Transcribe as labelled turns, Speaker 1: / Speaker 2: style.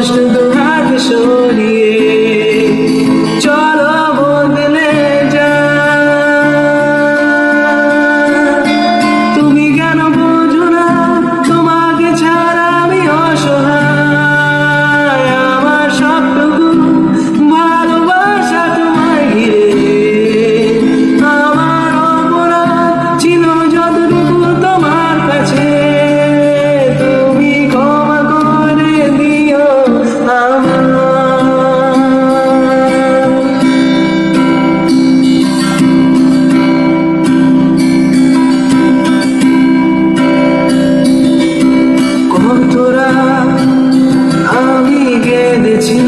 Speaker 1: কষ্ট দুহাত সরিয়ে চলো বদলে যা। তুমি কেন বোঝো না তোমাকে ছাড়া আমি অসহায়, আমার সবটুকু ভালোবাসা তোমায় ঘিরে। আমার অপরাধ ছিল যতটুকু তোমার কাছে, তুমি ক্ষমা করে দিও আমার। কত রাত আমি কেঁদেছি